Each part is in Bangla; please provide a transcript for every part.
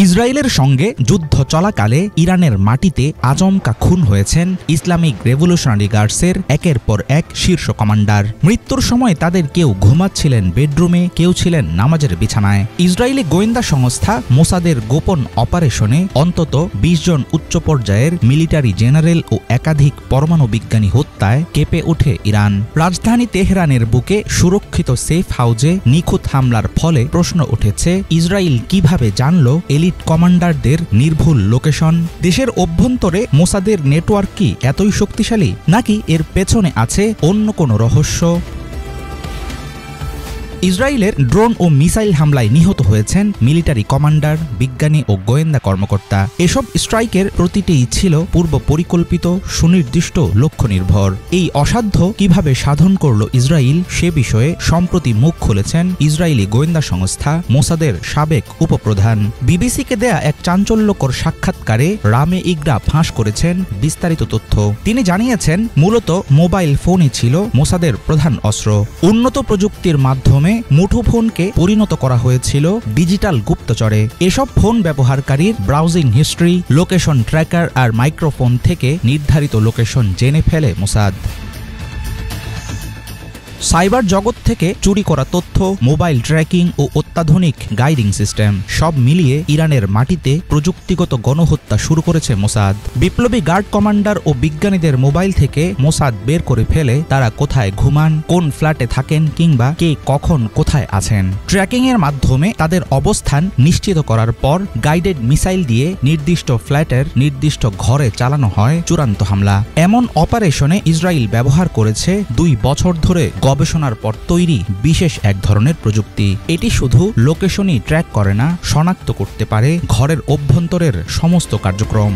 ইসরায়েলের সঙ্গে যুদ্ধ চলাকালে ইরানের মাটিতে আচমকা খুন হয়েছেন ইসলামিক রেভলিউশনারি গার্ডসের একের পর এক শীর্ষ কমান্ডার। মৃত্যুর সময় তাদের কেউ ঘুমাচ্ছিলেন বেডরুমে, কেউ ছিলেন নামাজের বিছানায়। ইসরায়েলি গোয়েন্দা সংস্থা মোসাদের গোপন অপারেশনে অন্তত ২০ জন উচ্চ পর্যায়ের মিলিটারি জেনারেল ও একাধিক পরমাণু বিজ্ঞানী হত্যায় কেঁপে ওঠে ইরান। রাজধানী তেহরানের বুকে সুরক্ষিত সেফ হাউজে নিখুঁত হামলার ফলে প্রশ্ন উঠেছে, ইসরায়েল কিভাবে জানল এলিট কমান্ডারদের নির্ভুল লোকেশন? দেশের অভ্যন্তরে মোসাদের নেটওয়ার্ক কি এতই শক্তিশালী, নাকি এর পেছনে আছে অন্য কোনো রহস্য? ইসরায়েলের ড্রোন ও মিসাইল হামলায় নিহত হয়েছেন মিলিটারি কমান্ডার, বিজ্ঞানী ও গোয়েন্দা কর্মকর্তা। এসব স্ট্রাইকের প্রতিটিই ছিল পূর্ব পরিকল্পিত, সুনির্দিষ্ট, লক্ষ্য নির্ভর। এই অসাধ্য কিভাবে সাধন করল ইসরায়েল, সে বিষয়ে সম্প্রতি মুখ খুলেছেন ইসরায়েলি গোয়েন্দা সংস্থা মোসাদের সাবেক উপপ্রধান। বিবিসিকে দেয়া এক চাঞ্চল্যকর সাক্ষাৎকারে রামে ইগরা ফাঁস করেছেন বিস্তারিত তথ্য। তিনি জানিয়েছেন, মূলত মোবাইল ফোনই ছিল মোসাদের প্রধান অস্ত্র। উন্নত প্রযুক্তির মাধ্যমে মুঠোফোনকে পরিণত করা হয়েছিল ডিজিটাল গুপ্তচরে। এসব ফোন ব্যবহারকারীর ব্রাউজিং হিস্ট্রি, লোকেশন ট্র্যাকার আর মাইক্রোফোন থেকে নির্ধারিত লোকেশন জেনে ফেলে মোসাদ। সাইবার জগৎ থেকে চুরি করা তথ্য, মোবাইল ট্র্যাকিং ও অত্যাধুনিক গাইডিং সিস্টেম সব মিলিয়ে ইরানের মাটিতে প্রযুক্তিগত গণহত্যা শুরু করেছে মোসাদ। বিপ্লবী গার্ড কমান্ডার ও বিজ্ঞানীদের মোবাইল থেকে মোসাদ বের করে ফেলে তারা কোথায় ঘুমান, কোন ফ্ল্যাটে থাকেন কিংবা কে কখন কোথায় আছেন। ট্র্যাকিং এর মাধ্যমে তাদের অবস্থান নিশ্চিত করার পর গাইডেড মিসাইল দিয়ে নির্দিষ্ট ফ্ল্যাটের নির্দিষ্ট ঘরে চালানো হয় চূড়ান্ত হামলা। এমন অপারেশনে ইসরায়েল ব্যবহার করেছে ২ বছর ধরে গবেষণার পর তৈরি বিশেষ এক ধরনের প্রযুক্তি। এটি শুধু লোকেশনই ট্র্যাক করে না, শনাক্ত করতে পারে ঘরের অভ্যন্তরের সমস্ত কার্যক্রম।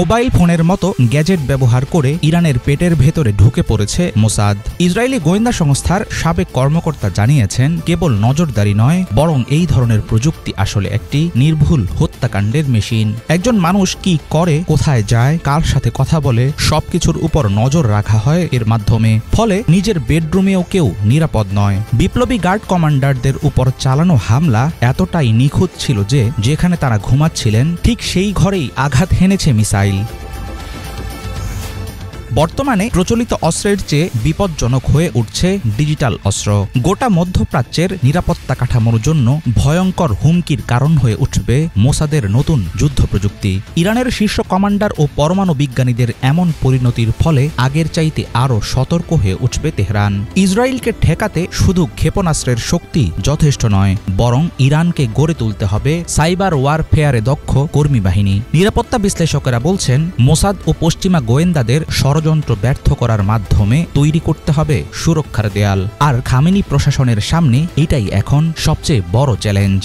মোবাইল ফোনের মতো গ্যাজেট ব্যবহার করে ইরানের পেটের ভেতরে ঢুকে পড়েছে মোসাদ। ইসরায়েলি গোয়েন্দা সংস্থার সাবেক কর্মকর্তা জানিয়েছেন, কেবল নজরদারি নয়, বরং এই ধরনের প্রযুক্তি আসলে একটি নির্ভুল হত্যাকাণ্ডের মেশিন। একজন মানুষ কি করে, কোথায় যায়, কার সাথে কথা বলে, সবকিছুর উপর নজর রাখা হয় এর মাধ্যমে। ফলে নিজের বেডরুমেও কেউ নিরাপদ নয়। বিপ্লবী গার্ড কমান্ডারদের উপর চালানো হামলা এতটাই নিখুঁত ছিল যে যেখানে তারা ঘুমাচ্ছিলেন ঠিক সেই ঘরেই আঘাত হেনেছে মিসাইল। বর্তমানে প্রচলিত অস্ত্রের চেয়ে বিপজ্জনক হয়ে উঠছে ডিজিটাল অস্ত্র। গোটা মধ্যপ্রাচ্যের নিরাপত্তা কাঠামোর জন্য ভয়ঙ্কর হুমকির কারণ হয়ে উঠবে মোসাদের নতুন যুদ্ধ প্রযুক্তি। ইরানের শীর্ষ কমান্ডার ও পরমাণু বিজ্ঞানীদের এমন পরিণতির ফলে আগের চাইতে আরও সতর্ক হয়ে উঠবে তেহরান। ইসরায়েলকে ঠেকাতে শুধু ক্ষেপণাস্ত্রের শক্তি যথেষ্ট নয়, বরং ইরানকে গড়ে তুলতে হবে সাইবার ওয়ারফেয়ারে দক্ষ কর্মী বাহিনী। নিরাপত্তা বিশ্লেষকেরা বলছেন, মোসাদ ও পশ্চিমা গোয়েন্দাদের ষড়যন্ত্র ব্যর্থ করার মাধ্যমে তৈরি করতে হবে সুরক্ষার দেয়াল। আর খামেনি প্রশাসনের সামনে এটাই এখন সবচেয়ে বড় চ্যালেঞ্জ।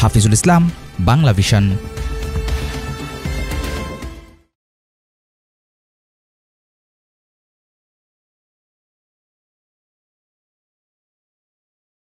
হাফিজুল ইসলাম, বাংলা ভিশন।